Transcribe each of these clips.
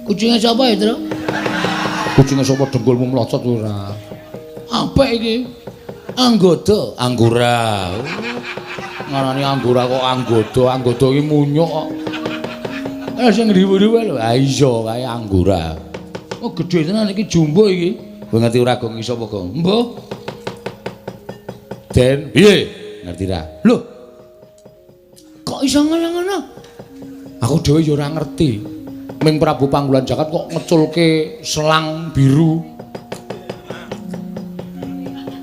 Kucinge sapa ya, Tru? Kucinge sapa dengkulmu mlocot ora. Apik iki. Anggoda, Anggora. Ngarani anggora kok anggoda iki munyuk kok. sing riwu-riwu lho. Ah iya kae anggora. Oh gedhe tenan iki jumbo iki. Kowe ngerti ora Gong iso apa Gong? Mbah. Den, piye? Ngerti ra? Lho. Kok iso ngono-ngono? Aku dhewe ya ora ngerti. Ming Prabu Panggulan Jagat kok ngeculke selang biru.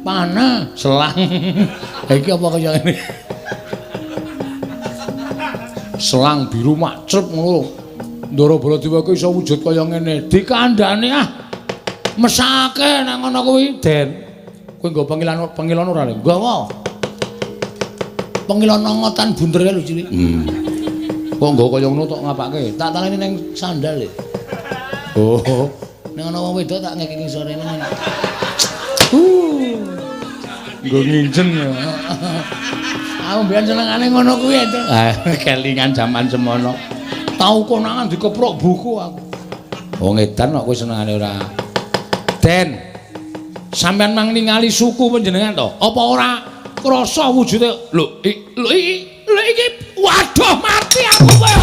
Panah, Selang. iki apa kaya ngene? Selang biru macrep ngono. Ndara Baladewa iso wujud kaya ngene. Dikandhani ah. Mesake nang ngono kuwi. Den, kowe nggo pangilon ora le? Nggawa. Pengilon ngotan bunter lho cilik. Kok nggo kaya ngono tok ngapake? Tak taleni ning sandal e. Oh. Ning ana wong wedok tak ngekeki sore ngene. Nggo nginjen ya. Aku mbiyen senengane ngono kuwi to. Ah, kelingan jaman semono. Tau konangan dikeprok buku aku. Wong edan kok kowe senengane ora. Den. Sampeyan mang ningali suku panjenengan to? Apa ora krasa wujude? Lho iki waduh mati aku kowe.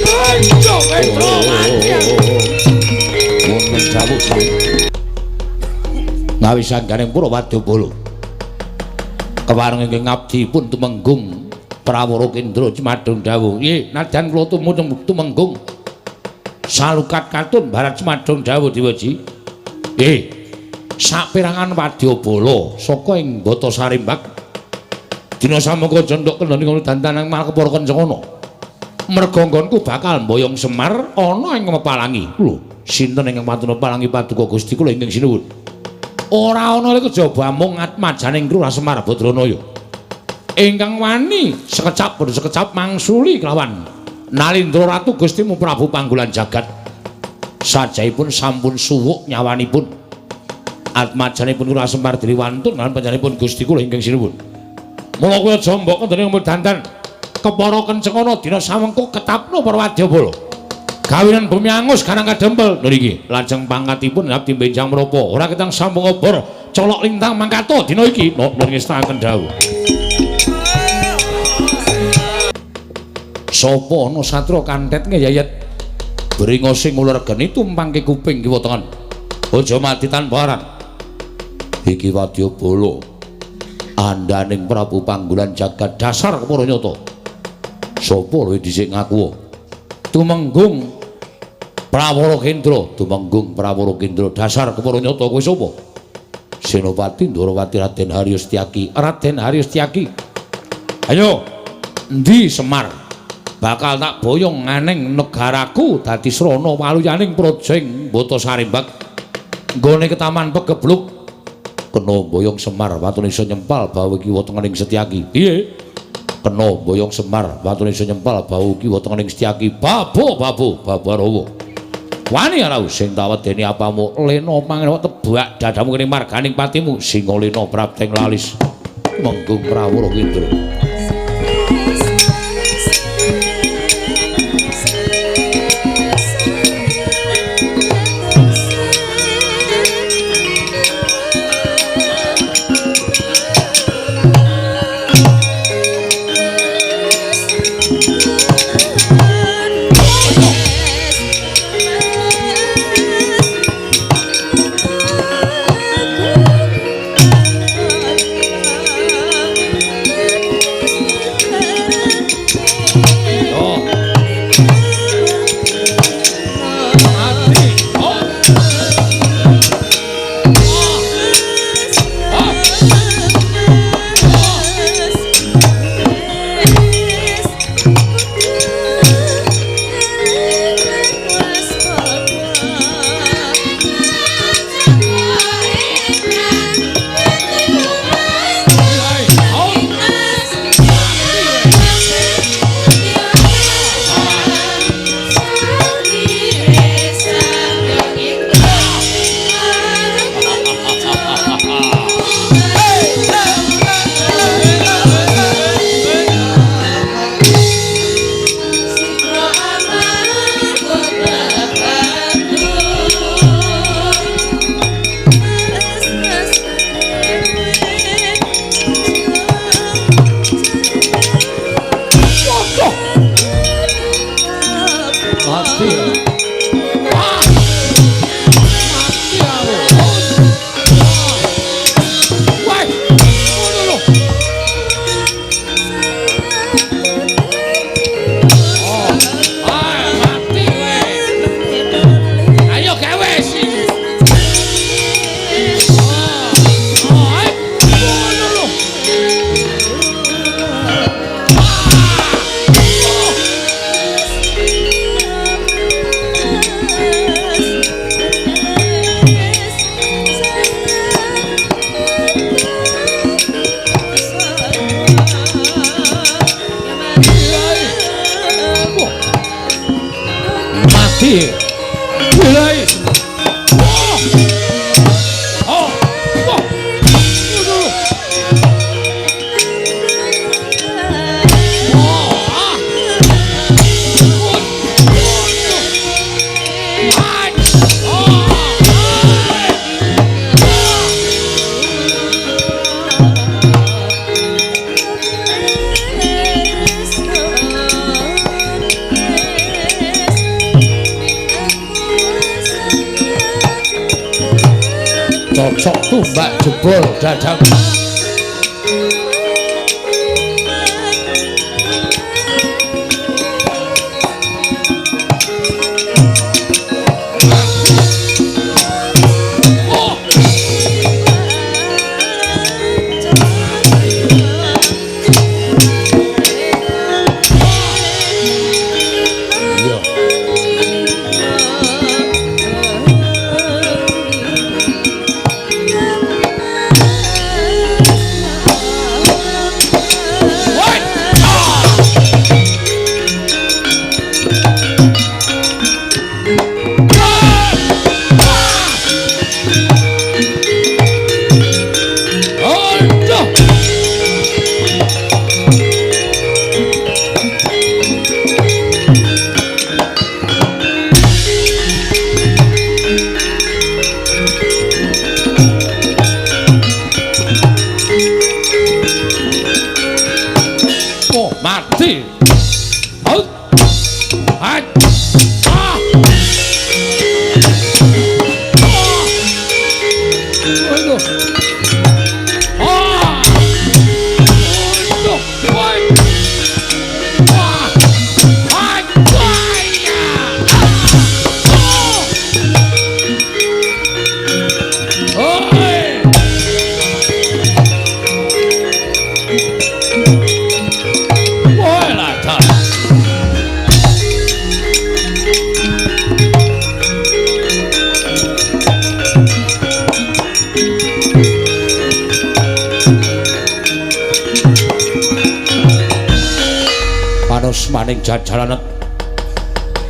Aduh, Petro mati aku. Wong jawuk sing ngawisanggane pura Wadyabala. Kewareng ingkang ngabdi pun tumenggung Prawara Kendra Cemadung dawuh. Nggih, nadyan kula tumenggung salukat katun Barat Cemadung dawuh Dewaji. Nggih. Saperangan Wadyabala saka ing Bata Sarimbak dina samangka jondhok kendhani kono dantanang Malkepara Kencana. Merga nggonku bakal mboyong Semar ana ing Mepalangi. Lho, sinten ingkang pantun Mepalangi Paduka Gusti kula ingkang sinuwun. Ora ana le kejaba mung atmajaning Lurah Semar Badranaya. Ingkang wani sekecap boten sekecap mangsuli kelawan Nalindra Ratu Gustimu Prabu Panggulan Jagat. Sajaipun sampun suwuk nyawanipun. Atmajanipun Lurah Semar Driwantun lan panjenenganipun Gusti kula ingkang sinuwun. Mula kowe aja mbok kendhene dandan Kepara Kencana dina samengko ketapno para Wadyabala. Kawinan bumi angus kanang kadempel niki lajeng pangkatipun abdi benjang menapa ora ketang sambung obor colok lintang mangkato dina iki nuwun ngestaken dawuh. Sapa ana satra kantet ngeyayet beringa sing uler geni tumpangke kuping kiwa tengen aja mati tanpa aran iki Wadyabala andaning Prabu Panggulan Jagat dasar kepara nyata sapa luwih dhisik ngaku tumenggung Prawara Kendra tumenggung Prawara Kendra dasar kepara nyata kowe sapa Senopati Ndrawati Raden Haryostyaki ayo endi Semar bakal tak boyong nganeng negaraku dadi srana waluyaning projeng Bata Sarimbak nggone ketaman pegebluk kena boyong Semar watune iso nyempal bawu kiwa tengening Setyaki piye kena boyong Semar watune iso nyempal bawu kiwa tengening Setyaki babu Barawa wani ora sing tawedeni apamu lena pangenawa tebak dadamu kene marganing patimu Singalena prapteng lalis menggung Prawara Kendra. mati. Mulai. Oh. Oh. Cocok tumbak jebol dadang. Maning jajalan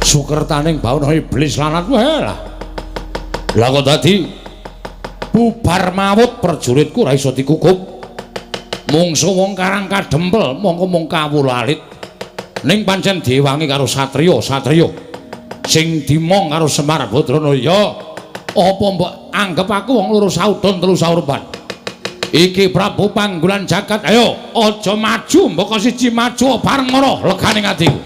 sukertaning bauna iblis lanat wae lah. Lah kok dadi bubar mawut prajuritku ora iso dikukup. Mungsu wong karang kadempel mongko mung kawulalit. Ning pancen diwangi karo satriya sing dimong karo Semar Badranaya. Apa mbok anggap aku wong loro saudon telu saurban? Iki Prabu Panggulan Jagat, ayo aja maju, mboko siji maju bareng ngono leganing atiku.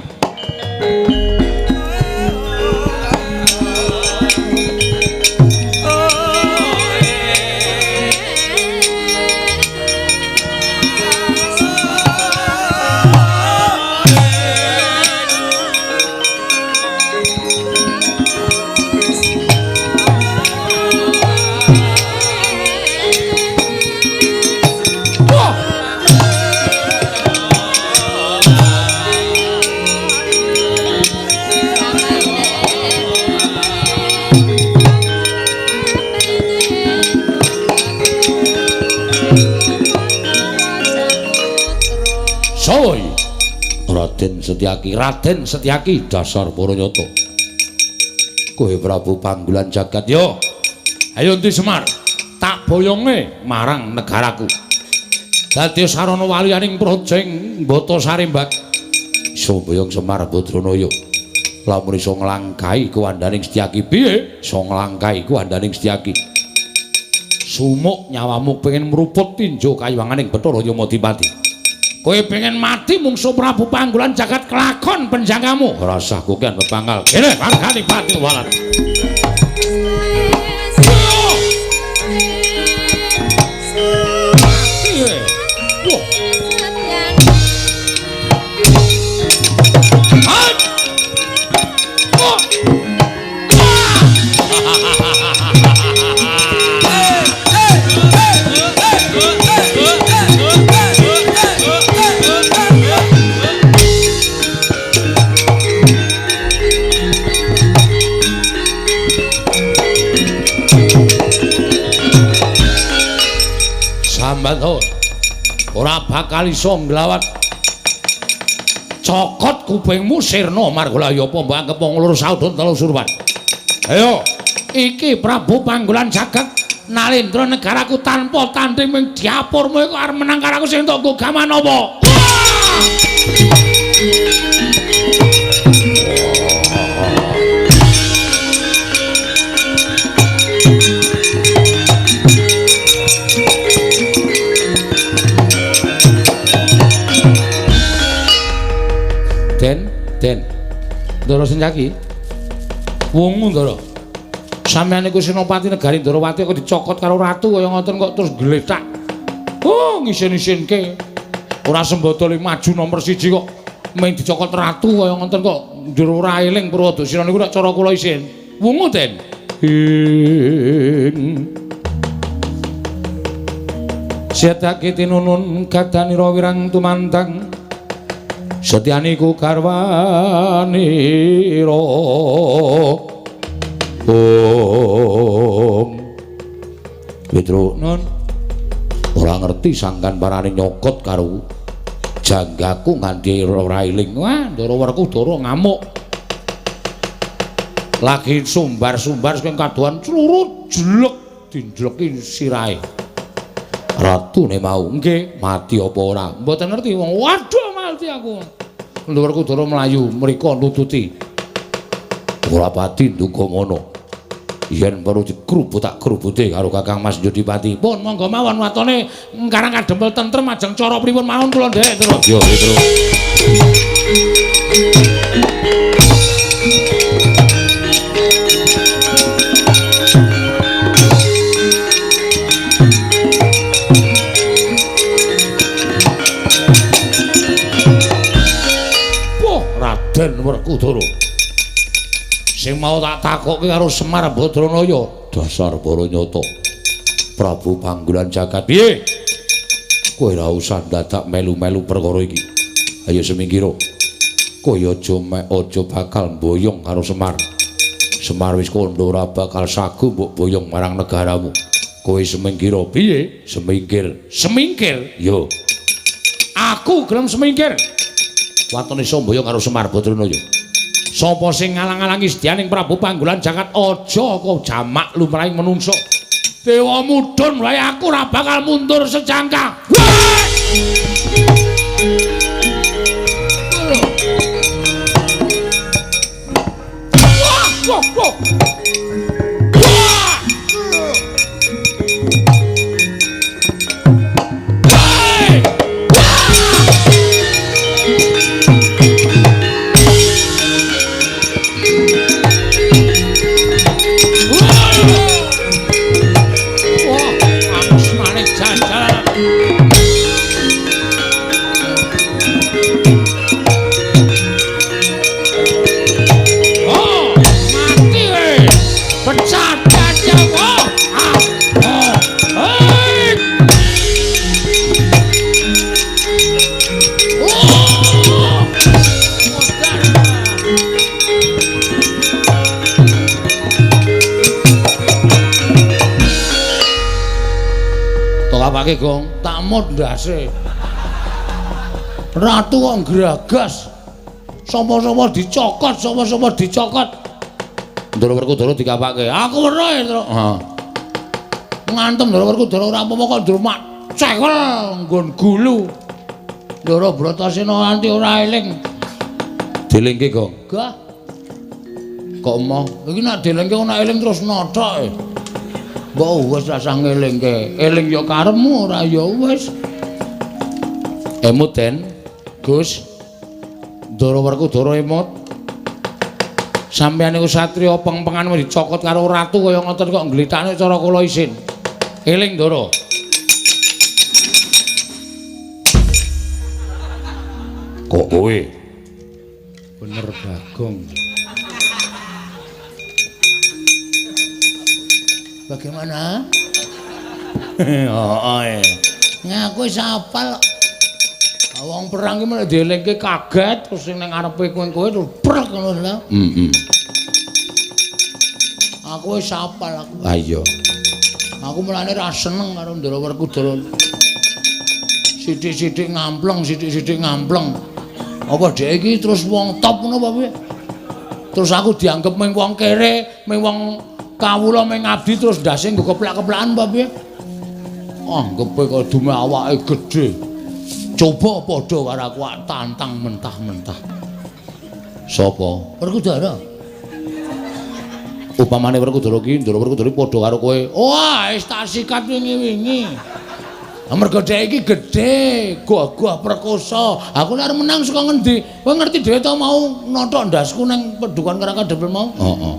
Raden Setyaki dasar Paranyata. Kowe Prabu Panggulan Jagat yo. Ayo Endi Semar, tak boyonge marang negaraku. Dadi sarana waliyaning projeng Mbata Sarimbak. Iso boyong Semar Badranaya. Lamun iso nglangkahi kuwandaning Setyaki piye? Iso nglangkahi kuwandaning Setyaki. Sumuk nyawamu pengen meruput tinjo kayiwanganing Bathara Yamadipati. Kowe pengen mati mungsu Prabu Panggulan Jagat kelakon penjagamu. Rasah kukian bepanggal. Kene margani pati walat. Ora bakal iso nglawat cokot kupingmu sirna margolaya apa mbok anggep wong loro saudon telu surwan. Ayo, iki Prabu Panggolan Jagat Nalendra negaraku tanpa tanding ming diapurmu iku arep menang karo aku sing entuk nggo gaman apa? Den, Ndara Senjaki. Wungu Ndara. Sampeyan iku Senopati Negari Ndarawati kok dicokot karo ratu kaya ngoten kok terus gletak. Oh, ngisin-isinke. Ora sembadane maju nomor 1 kok mung dicokot ratu kaya ngoten kok njero ora eling Purwadasira niku nek cara kula isin. Wungu, Den. Setake tinunun kadanira wirang tumantang. Setyaniku karwanira Petro non ora ngerti sangkan parane nyokot karo janggaku nganti ora eling. Wah, Ndara Werkudara ngamuk. Lagi sumbar-sumbar sing kadohan clurut jelek dinjleki sirahe. Ratune mau nggih mati apa ora? Mboten ngerti wong. Waduh mati aku. Ndara Werkudara mlayu mriko nututi. Ora pati ndonga ngono. Yen perlu dikrubut tak krubuti karo Kakang Mas Yodipati. Pun monggo mawon watone ngarang kadempel tentrem ajeng cara pripun mawon kula ndek terus. Yo terus. Raden Werkudara sing mau tak takokke karo Semar Badranaya dasar Baranyata Prabu Panggolan Jagat piye kowe ora usah dadak melu-melu perkara iki ayo semingkira kowe aja bakal mboyong karo Semar wis kandha ora bakal sagu mbok boyong marang negaramu kowe semingkira piye semingkir yo aku gelem semingkir watone Sambaya karo Semar Badranaya. Sapa sing ngalang-alangi sedyaning Prabu Panggolan Jagat aja kok jamak lumrahing menungso. Dewa mudhun wae aku ora bakal mundur sejangka. Wah! Apake Gong tak mod ndase ratu kok ngragas sapa-sapa dicokot Ndara Werkudara dikapake aku weruh terus ngantem Ndara Werkudara ora apa-apa kok ndrumak cekel nggon gulu Ndara Bratasena nganti ora eling dilingke Gong gah kok emoh iki nek dilingke ora eling terus nothok mbok wis rasah ngelingke eling ya karepmu ora ya wis emut Den Gus Ndara Werkudara emut sampeyan niku satriya peng-pengan dicokot karo ratu kaya ngoten kok ngglitakne cara kula isin eling Ndara kok kowe bener Bagong bagaimana? Aku wis apal. Wong perang ki malah dielingke kaget terus sing nang ngarepe kowe terus brek ngono lho. Aku wis apal aku. Ha iya. Aku mulane ra seneng karo Ndara Werkudara. Sithik-sithik ngampleng. Apa dhek iki terus wong top ngono apa piye? Terus aku dianggep mung wong kere, mung wong kawula mung ngabdi terus ndase nggo keplak-keplakan apa piye? Anggepe kok dume awake gedhe. Coba padha karo aku tantang mentah-mentah. Sapa? Werkudara. Upamane Werkudara ki, Ndara Werkudara padha karo kowe. Wah, wis tak sikat wingi-wingi. Amarga dhek iki gedhe, gagah perkosa. Aku nek arep menang saka ngendi? Kowe ngerti dhewe to mau nothok ndasku nang Padukan Karangkandel mau? Heeh.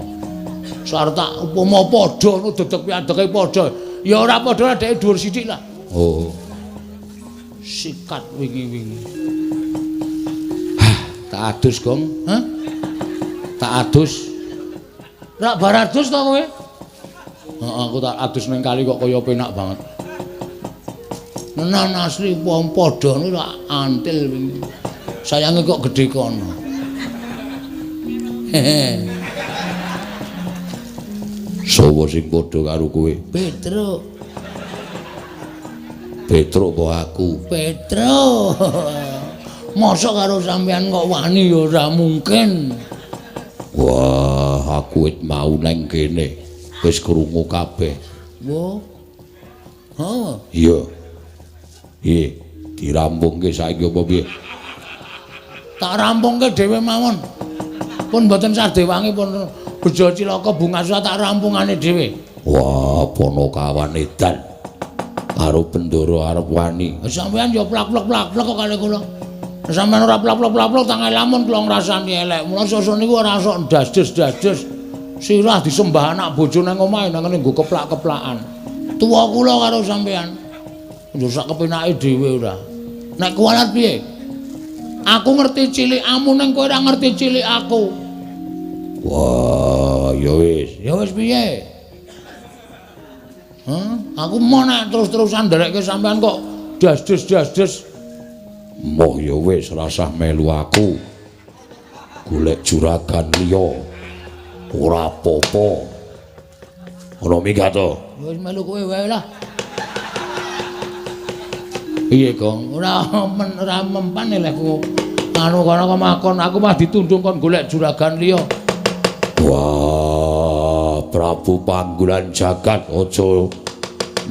Sarep tak upama padha ngono dedeg piadeke padha. Ya ora padha dhek dhuwur sithik lah. Oh. Sikat wingi-wingi. Tak adus, Gong. Hah? Tak adus. Rak baradus to kowe? Heeh, aku tak adus ning kali kok kaya penak banget. Menan asli wong padha niku tak antil wingi. Sayange kok gedhe kono. Sapa sing padha karo kowe? Petruk. Petruk apa aku? Petruk. Mosok karo sampean kok wani ya ora mungkin. Wah, aku wit mau nang kene. Wis krungu kabeh. Wo. Oh, Iya. Iya, dirampungke saiki apa piye? tak rampungke dhewe mawon. Pun mboten sadewangi pun bejo cilaka bungasa tak rampungane dhewe. Wah, Panakawan edan. Karo Bendara arep wani. Sampeyan ya plak-plak-plak kok kali kula. Sampeyan ora plak-plak-plak tangan lamun kula ngrasani elek. Mula sosok niku ora sok dasdes-dasdes. Sirah disembah anak bojo nang omahe nang ngene nggo keplak-keplakan. Tuwa kula karo sampeyan. Yo sak kepenake dhewe ora. Nek kuwalat piye? Aku ngerti cilikmu ning kowe ora ngerti cilik aku. Wah, ya wis. Ya wis piye? Hah? Aku mau nek terus-terusan nderekke sampean kok dasdes-dasdes. Moh ya wis rasah melu aku. Golek juragan liya. Ora apa-apa. Ono minggat to. Wis melu kowe wae lah. Piye, Gong? Ora mempan lekku. Anu kono kemakon aku mah ditundung kon golek juragan liya. Wah, Prabu Panggulan Jagat aja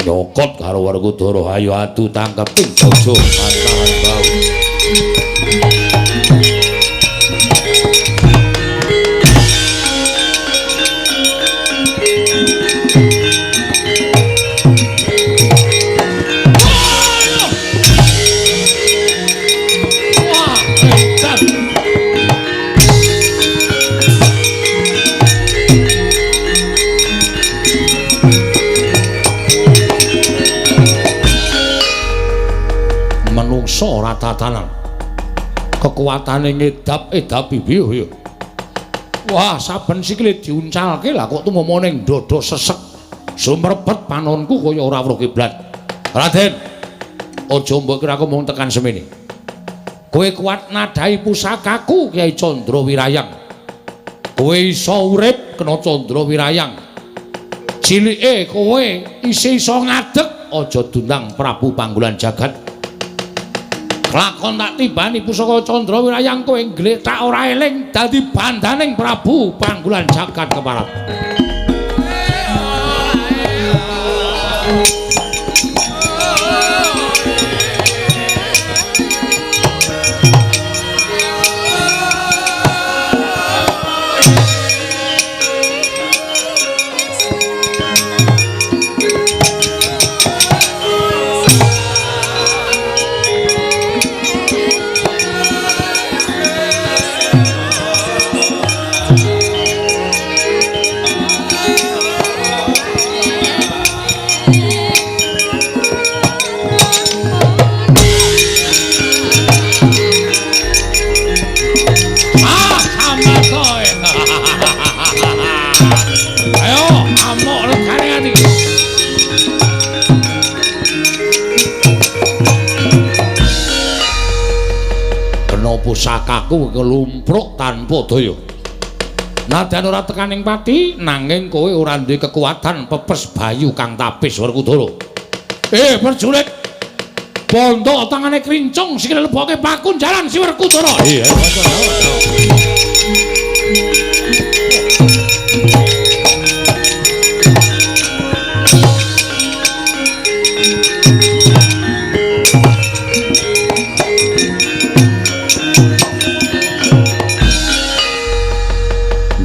nyokot karo Werkudara. Ayo adu tangkeping aja pantahan bau. Ora tatanan kekuatane ngedap-edapi piye ya. Wah, saben sikile diuncalke lah kok tumomo ning dada sesek sumrebet panonku kaya ora weruh kiblat. Raden, aja mbok kira aku mung tekan semene. Kowe kuat nadai pusakaku Kyai Candrawirayang. Kowe iso urip kena Candrawirayang. Cilike kowe isih iso ngadeg aja dundang Prabu Panggulan Jagat. Lakon tak tibani pusaka Candrawirayang kowe nggletak ora eling dadi bandaning Prabu Panggulan Jagat keparat. Pusakaku kelumpruk tanpa daya. Nadan ora tekaning pati nanging kowe ora duwe kekuatan pepes bayu kang tapis Werkudara. Prajurit. Bondo tangane krincung sikile leboke pakun jalan si Werkudara. Iya.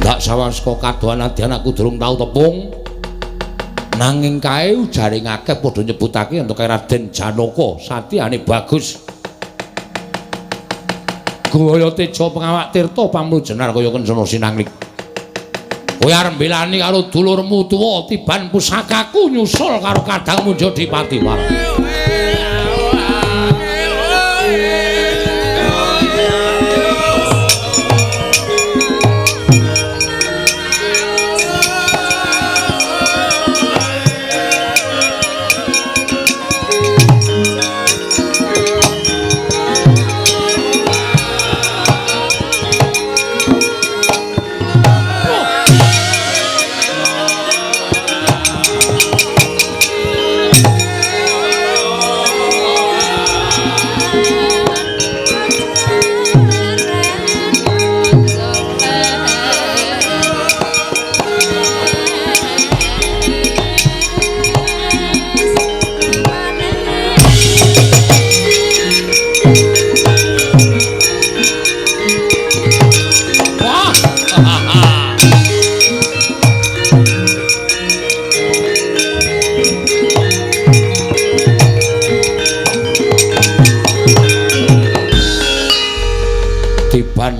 Ndak sawaska kadohan adyan aku durung tau tepung. Nanging kae ujaring akeh padha nyebutake entuk Raden Janaka satyane bagus. Gaya teja pengawak tirta pamrujenar kaya kencana sinanglik. Kowe arep mbelani karo dulurmu tuwa tiban pusakaku nyusul karo kadangmu Jodipati Warna.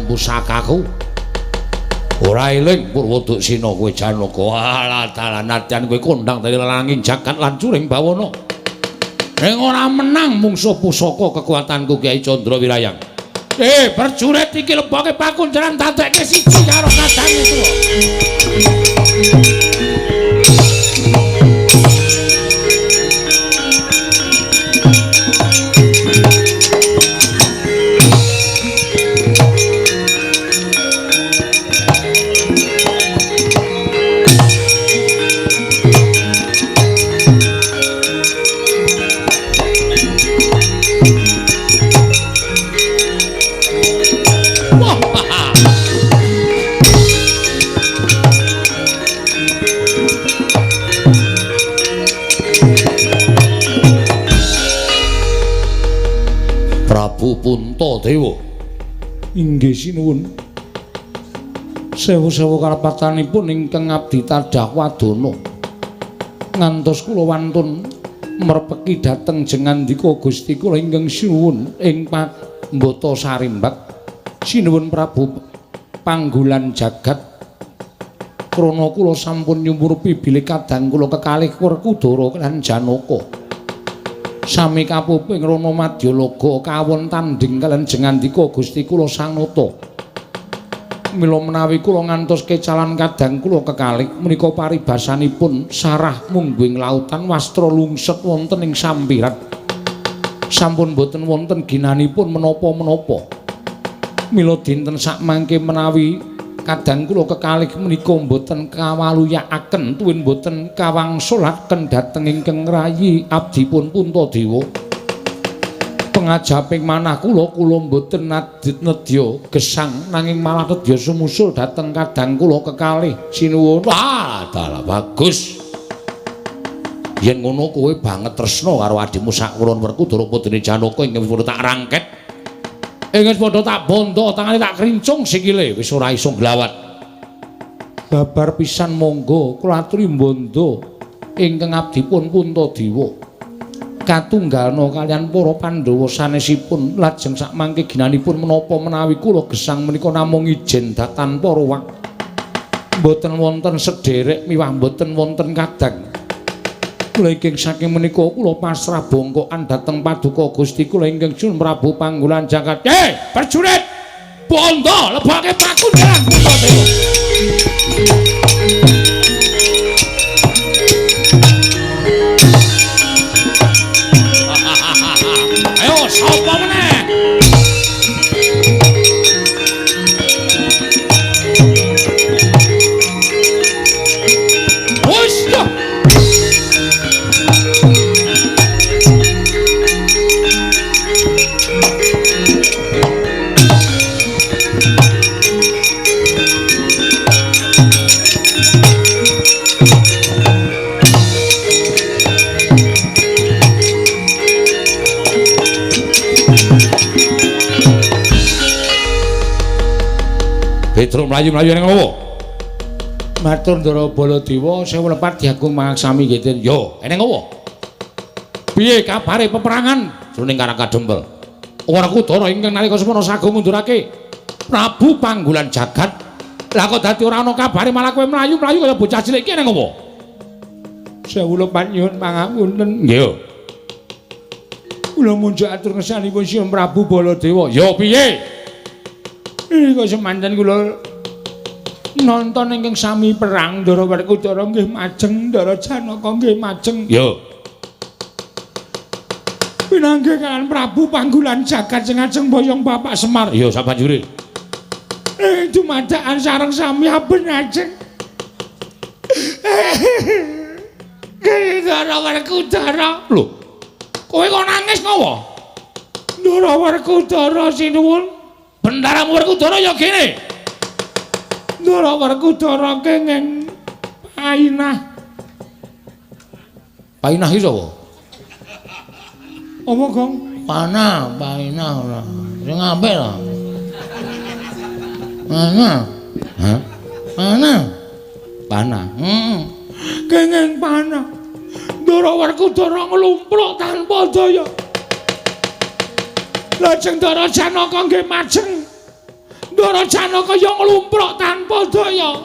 Pusakaku ora eling Purwodaksina kowe Janaka. Alah dalan nadyan kowe kondang dari langing jagat lan curing bawana. Ning ora menang mungsuh pusaka kekuatanku Kyai Candra Wirayang. Prajurit iki leboke pakun jalan dadekke siji karo kadange tuwa. Puntadewa. Inggih sinuwun. Sewu-sewu karapatanipun ingkang abdi tadah wadana. Ngantos kula wantun merpeki dhateng jengandika Gusti kula ingkang sinuwun ing Pambata Sarimbak. Sinuwun Prabu Panggulan Jagat. Krana kula sampun nyumurupi bilih kadang kula kekalih Werkudara lan Janaka. Sami kapuping Rana Madyalaga kawon tanding kaliyan jengandika Gusti kula Sanata. Mila menawi kula ngantos kecalan kadang kula kekalih menika paribasanipun sarah mungguing lautan wastra lungset wonten ing sampiran. Sampun boten wonten ginanipun menapa-menapa. Mila dinten sakmangke menawi kadang kula kekalih menika mboten kawaluyakaken tuwin mboten kawangsulaken dhateng ingkang rayi abdipun Puntadewa. Pengajaping manah kula mboten nedya gesang nanging malah nedya sumusul dhateng kadang kula kekalih sinuwun. Wah, dalah bagus. Yen ngono kowe banget tresna karo adimu Sakulon Werkudara Putri Janaka ingkang wis tak rangket. Wis padha tak bondo, tangane tak krincung sikile, wis ora iso glawat. Babar pisan monggo kula aturi bondo ingkang abdipun Puntadewa. Katunggalna kaliyan para Pandhawa sanesipun lajeng sakmangke ginanipun menapa menawi kula gesang menika namung ijen datan para wak. Mboten wonten sederek miwah mboten wonten kadang. Kula ingkang saking menika kula pasrah bongkokan dhateng paduka Gusti kula ingkang Sun Prabu Panggulan Jagat. Prajurit bondo leboke pakun jalan Puntadewa. Ayo sapa meneh? Pedro mlayu-mlayu ning ngopo? Matur Ndara Baladewa sewu lepat diagung mangaksami nggih Den. Yo, ning ngopo? Piye kabare peperangan jroning Karang Kadempel? Werkudara ingkang nalika semana sagung ngundurake Prabu Panggulan Jagat. Lah kok dadi ora ana kabare malah kowe mlayu-mlayu kaya bocah cilik iki ning ngopo? Sewu lepat nyuwun pangapunten. Nggih. Kula munjuk atur ngesanipun Sri Prabu Baladewa. Yo piye? Nika semanten kula nonton ingkang sami perang Ndara Werkudara nggih majeng, Ndara Janaka nggih majeng. Yo. Pinanggih kan Prabu Panggulan Jagat sing ajeng boyong Bapak Semar. Yo sabanjure. Dumadakan sareng sami aben ajeng. Ndara Werkudara. Lho. Kowe kok nangis ngopo? Ndara Werkudara sinuwun. Bendara Werkudara ya kene. Ndara Werkudara kenging painah. Painah iki sapa? Apa, Gong? Panah, painah ora. Sing apik lho. Panah. Hah? Panah. Panah. Kenging panah. Ndara Werkudara nglumpruk tanpa daya. Lajeng Ndara Janaka nggih majeng. Ndara Janaka ya nglumpruk tanpa daya.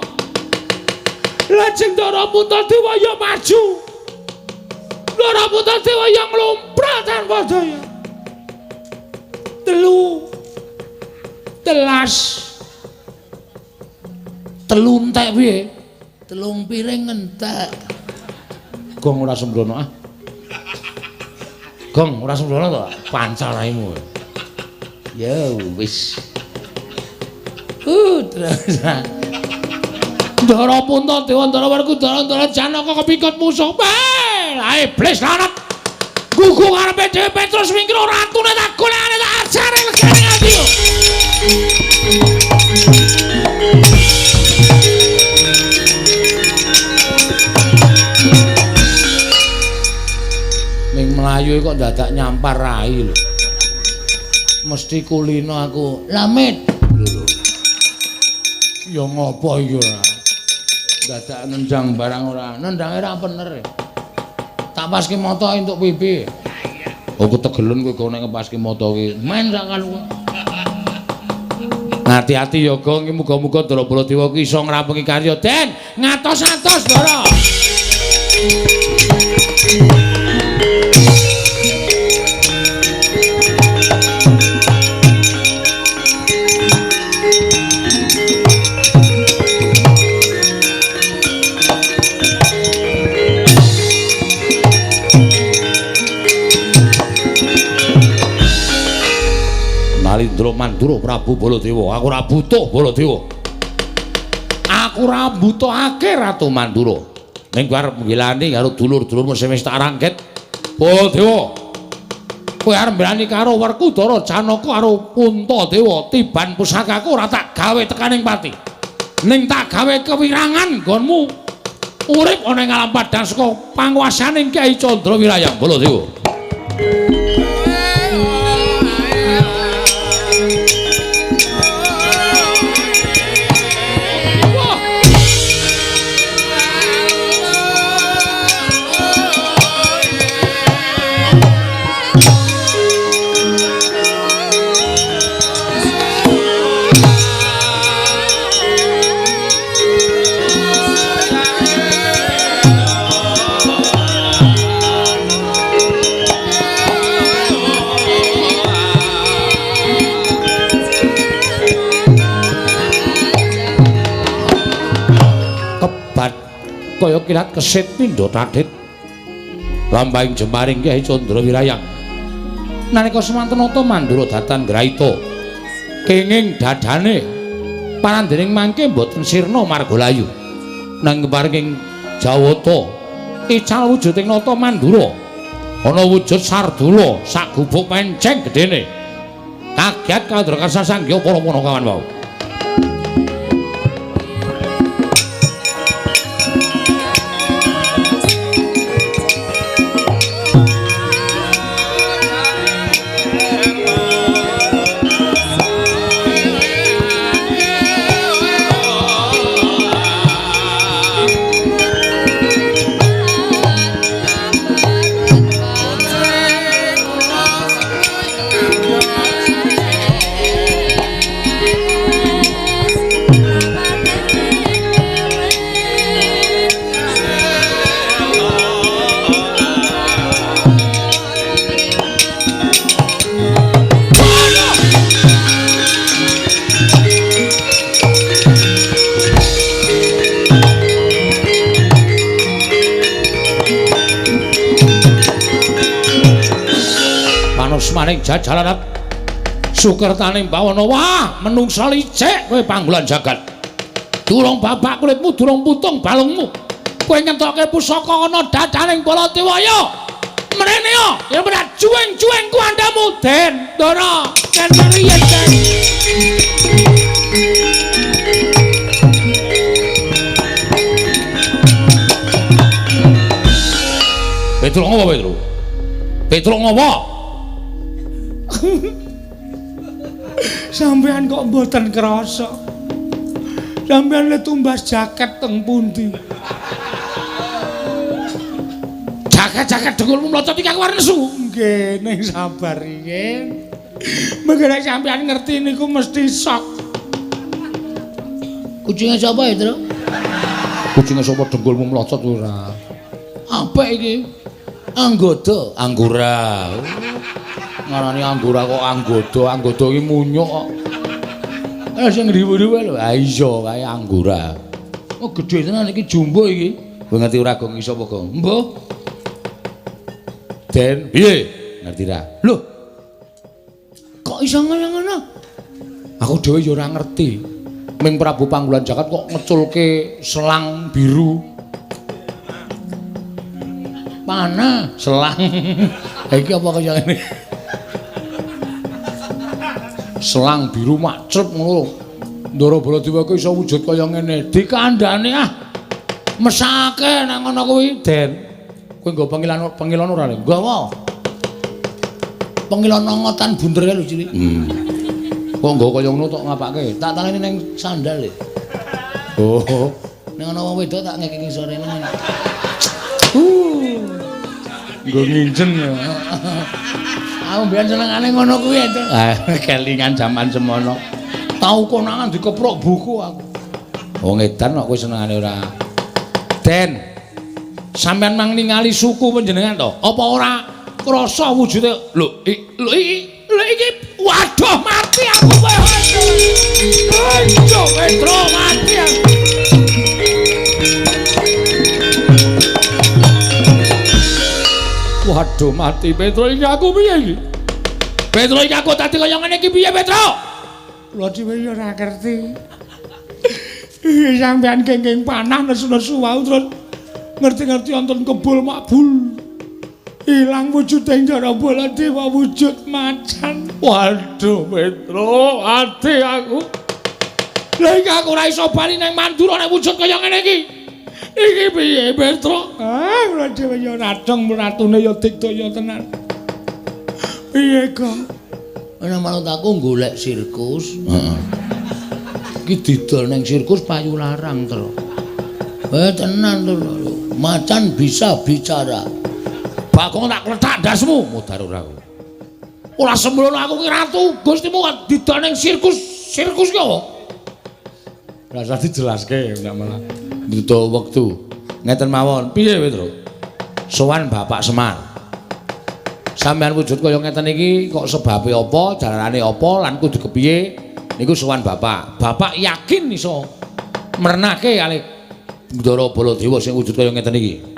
Lajeng Ndara Puntadewa ya maju. Ndara Puntadewa ya nglumpruk tanpa daya. Telu entek piye? Telung piring entek. Gong ora sembrono ah. Gong ora sembrono to, pancal raimu. Ya wis. Terus. Ndara Puntadewa, Ndara Werkudara, Ndara Janaka kepikut musuh. Ae iblis lanat. Gugu karepe dhewe Petrus Wingkra ratune tak golekane tak ajare legane ati yo. Ning mlayu kok dadak nyampar rai lho. Mesti kulino aku. Lamit. Lho. Ya ngopo iki ora? Dadak nendang barang ora. Nendange ra bener. Tak paske mata entuk pipi. Oh ketegelen kowe kok nek ngepaske mata ki. Main sak kan. Hati-hati ya, Gong. Muga-muga Ndara Baladewa ki iso ngrampungi karya. Den, ngatos-atos, Ndara. Narendra Mandura Prabu Baladewa, aku ora butuh Baladewa. Aku ora butuhake Ratu Mandura. Ning kowe arep nggilani karo dulur-dulurmu sing wis tak rangket. Baladewa. Kowe arep mbelani karo Werkudara, Janaka karo Puntadewa, tiban pusakaku ora tak gawe tekaning pati. Ning tak gawe kewirangan nggonmu. Urip ana ing alam padang saka panguwasaning Kyai Candrawirayang Baladewa. Kaya kilat kesit pindha tadhit lambahing jemaring Kyai Candrawirayang nalika semanten nata Mandura datan Graita kenging dadane panandhening mangke boten sirna margalayu nang keparing Jawata ical wujuding nata Mandura ana wujud sardula sak gubuk penceng gedene kagiat kadrakarsa sanggya para punakawan wau. asmaning jajalanat sukertaning bawana wah menungsa licik kowe panggolan jagat durung babak kulitmu durung putung balungmu kowe ngentokke pusaka ana dadaning Baladewaya mrene ya berat jueng-jueng kuandamu Den Ndara den riyen Den Petro ngopo Petro? Petro ngopo? Sampean kok mboten krasa. Sampean le tumbas jaket teng pundi? Jaket-jaket dengkulmu mlocot iki aku arep nesu. Nggih, ning sabar iki. Mengko nek sampean ngerti niku mesti sok. Kucinge sapa ya, Tru? Kucinge sapa dengkulmu mlocot ora? Apik iki. Anggoda, Anggora. Ngarani Anggora kok Anggoda iki munyuk kok. Sing ngriwu-riwu lho. Ha iya kae Anggora. Oh gedhe tenan iki jumbo iki. Kowe ngerti ora Gong iso apa Gong? Mbah. Den, piye? Ngerti ra? Lho. Kok iso ngono-ngono? Aku dhewe ya ora ngerti. Ming Prabu Panggolan Jagat kok ngeculke selang biru. Panah, Selang. Ha iki apa kaya ngene? Selang biru macrep ngono. Ndara Baladewa iso wujud kaya ngene. Dikandhani mesake nang ngono kuwi, Den. Kowe nggo pengilon ora le? Nggawa. Pengilon ngotan bunder lho cilik. Kok nggo kaya ngono tok ngapake? Tak taleni ning sandal e. Oh. Ning ana wong wedok tak ngekeki sorene. Nggo nginjen ya. Aku mbiyen senengane ngono kuwi to. Kelingan jaman semono. Tau konangan dikeprok buku aku. Wong edan kok kowe senengane ora. Den. Sampeyan mang ningali suku panjenengan to? Apa ora krasa wujude? Lho iki waduh mati aku kowe. Ayo Petro mati aku. Waduh mati Petro iki aku piye iki? Petro iki aku tadi kaya ngene iki piye Petro? Lho dhewe ya ora ngerti. Sampeyan geng-geng panah nesu-nesu wae terus ngerti-ngerti wonten kebul makbul. Ilang wujuding Ndara Baladewa wujud macan. Waduh Petro, ati aku. Lah iki aku ora iso bali nang Mandura nek wujud kaya ngene iki. Iki piye Petro? Kula dhewe ya radong ratune ya digdaya tenan. Piye kok? Ana manut aku golek sirkus. Heeh. Iki didol ning sirkus payu larang, Tru. Tenan to. Macan bisa bicara. Bakong tak kletak ndasmu, mudhar ora aku. Ora sembrono aku ki ratu, Gustimu kok didol ning sirkus. Sirkus ki apa? Rasa dijelaske nek malah butuh wektu. Ngeten mawon. Piye Petro? Sowan Bapak Semar. Sampeyan wujud kaya ngeten iki kok sebabe apa, jalanane apa lan kudu kepiye? Niku sowan Bapak. Bapak yakin iso mernake kalih Ndara Baladewa sing wujud kaya ngeten iki.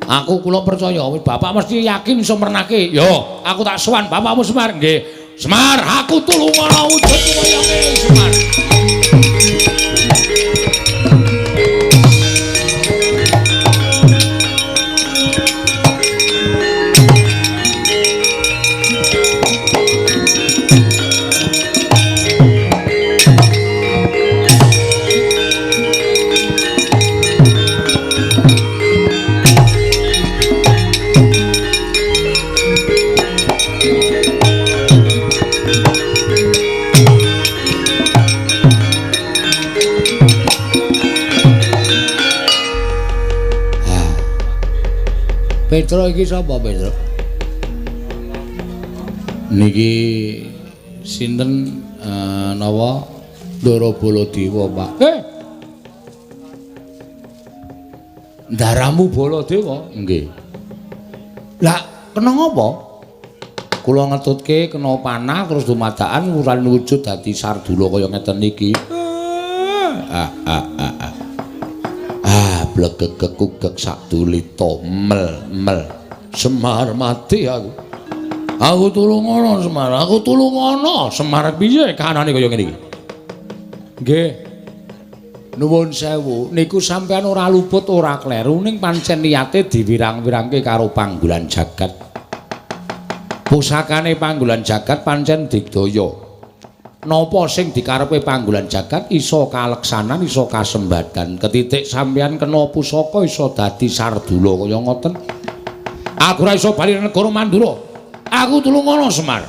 Aku kula percaya Bapak mesti yakin iso mernake. Yo, aku tak sowan Bapakmu Semar nggih. Semar, aku tulungono wujud kaya ngene Semar. Petro iki sapa Petro? Niki sinten napa Ndara Baladewa, Pak? Ndaramu Baladewa? Nggih. Lah kena ngapa? Kula ngetutke kena panah terus dumadakan wulan wujud dadi Sardula kaya ngeten niki. Blegegek kugek sak dulita mel. Semar mati aku. Aku tulungono Semar, aku tulungono. Semar piye kahanane kaya ngene iki? Nggih. Nuwun sewu, niku sampean ora luput ora kleru ning pancen niyate diwirang-wirangke karo Panggulan Jagat. Pusakane Panggulan Jagat pancen digdaya. Napa sing dikarepe Panggulan Jagat iso kaleksanan, iso kasembadan. Ketitik sampean kena pusaka iso dadi sardula kaya ngoten. Aku ora iso bali nang negara Mandura. Aku tulungono Semar.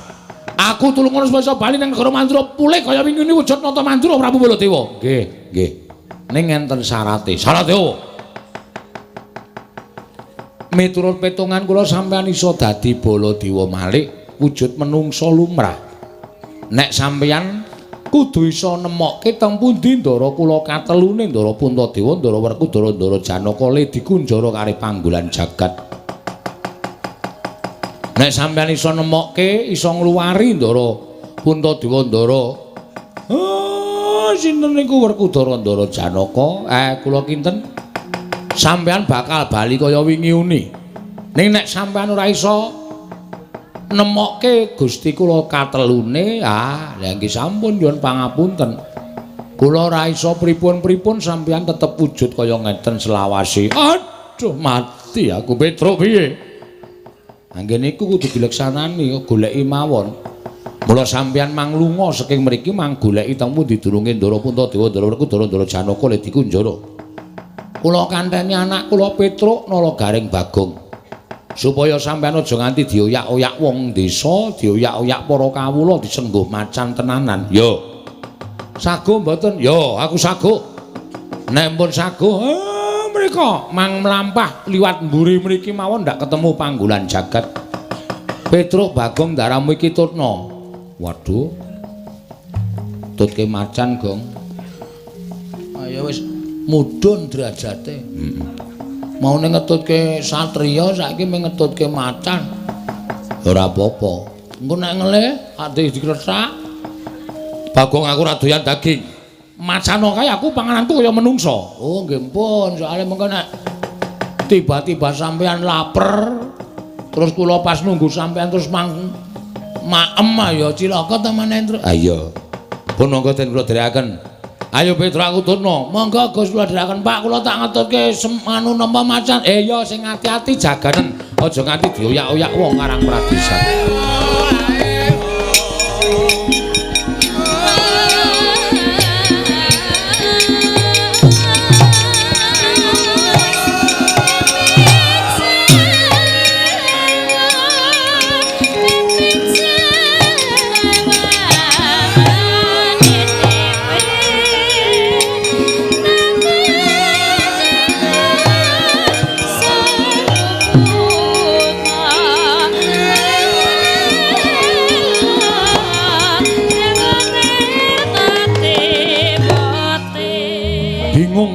Aku tulungono iso bali nang negara Mandura pulih kaya wingi wujud nata Mandura Prabu Baladewa. Nggih, nggih. Ning enten syarate. Syarate apa? Miturut petungan kula sampean iso dadi Baladewa malih wujud menungsa lumrah. Nek sampeyan kudu iso nemokke teng pundi ndara kula katelune Ndara Puntadewa, Ndara Werkudara, Ndara Janaka le dikunjara karo Panggulan Jagat. Nek sampeyan iso nemokke, iso ngluwari Ndara Puntadewa, Ndara sinten niku Werkudara, Ndara Janaka? Kula kinten sampeyan bakal bali kaya wingi uni. Ning nek sampeyan ora iso nemokke Gusti kula katelune, lha nggih sampun nyuwun pangapunten. Kula ora iso pripun-pripun sampeyan tetep wujud kaya ngeten selawase. Aduh mati aku Petruk piye? Anggen niku kudu dileksanani goleki mawon. Mula sampeyan mang lunga saking mriki mang goleki teng pundi durunge Ndara Puntadewa, Ndara Werkudara, Ndara Janaka le dikunjara. Kula kanteni anak kula Petruk nala Garing Bagong. Supaya sampeyan aja nganti dioyak-oyak wong desa, dioyak-oyak para kawula disengguh macan tenanan. Yo. Saguh mboten? Yo, aku saguh. Nek pun saguh, mriko mang mlampah liwat mburi mriki mawon ndak ketemu Panggulan Jagat. Petruk Bagong daramu iki tutna. Waduh. Tutke macan, Gong. Ayo wis mudhun derajate. Maune ngetutke satriya saiki mengetutke macan. Ora apa-apa. Engko nek ngelih ati dikresak. Bagong aku ora doyan daging. Macan kae aku pangananku kaya menungso. Oh nggih pun, soalé mengko nek tiba-tiba sampean lapar terus kula pas nunggu sampean terus maem ya cilaka temen Endro. Ayo. Pun monggo den kula dherekaken. Ayo Petruk aku turno. Monggo Gus kula dherekaken Pak, kula tak ngetutke anu nampa macan. Ya sing ati-ati jaganen aja nganti dioyak-oyak wong Karang Pradesan.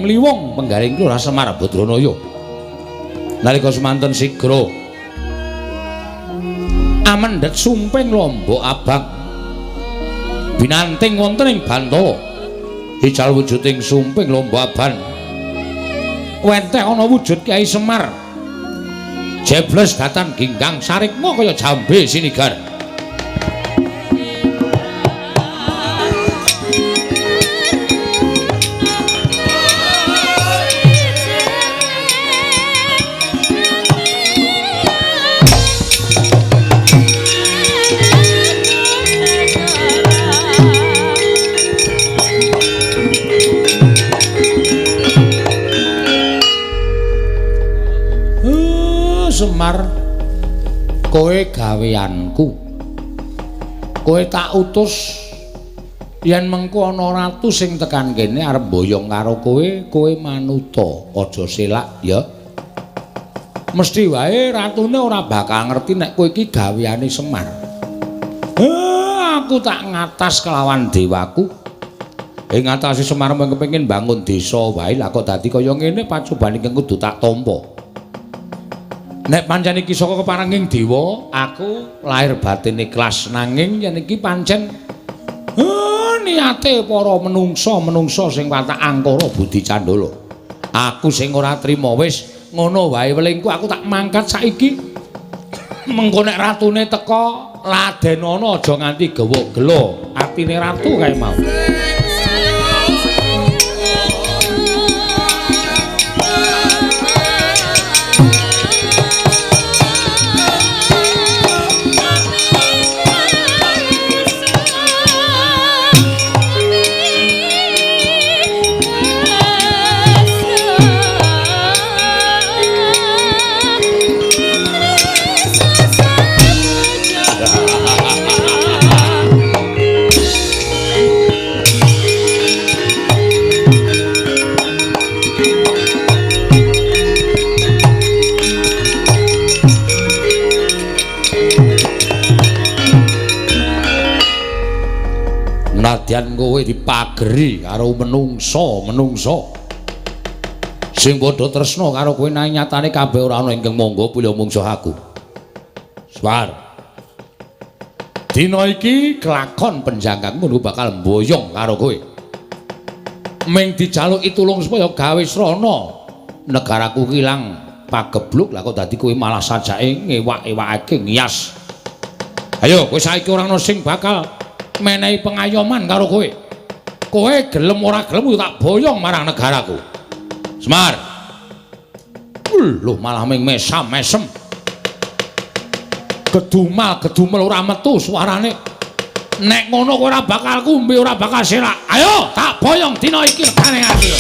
Liwong penggaring Kelurahan Semar Badranaya. Nalika semanten sigra amendhet sumping Lombok Abang binanting wonten ing Bantala. Ical wujuding sumping Lombok Abang wentek ana wujud Kyai Semar. Jebles datan ginggang sarikma kaya jambe sinigar. Semar, kowe gaweanku. Kowe tak utus yen mengko ana ratu sing tekan kene arep boyong karo kowe manuta, aja selak ya. Mesti wae ratune ora bakal ngerti nek kowe iki gaweane Semar. Aku tak ngatas kelawan dewaku. Ing ngatasi Semar mung kepengin bangun desa wae lah kok dadi kaya ngene pacobane kudu tak tampa. Nek pancen iki saka keparenging dewa, aku lahir batin ikhlas nanging yen iki pancen niate para menungsa sing watak angkara budi candala. Aku sing ora trima wis ngono wae welingku aku tak mangkat saiki. Mengko nek ratune teka ladenana aja nganti gawa gelo. Atine ratu kae mau. Nadyan kowe dipageri karo menungso sing padha tresna karo kowe nang nyatane kabeh ora ana ingkang monggo pila mungsuh aku. Swar. Dina iki kelakon penjangkangmu ngono bakal mboyong karo kowe. Ming dijaluki tulung supaya gawe srana negaraku kilang pagebluk lah kok dadi kowe malah sajake ngewak-ewakake ngias. Ayo kowe saiki ora ana sing bakal menehi pengayoman karo kowe. Kowe gelem ora gelem tak boyong marang negaraku. Semar. Lho malah ming mesam-mesem. Gedumel ora metu suarane. Nek ngono kowe ora bakal kumbe, ora bakal serak. Ayo tak boyong dina iki regane aku.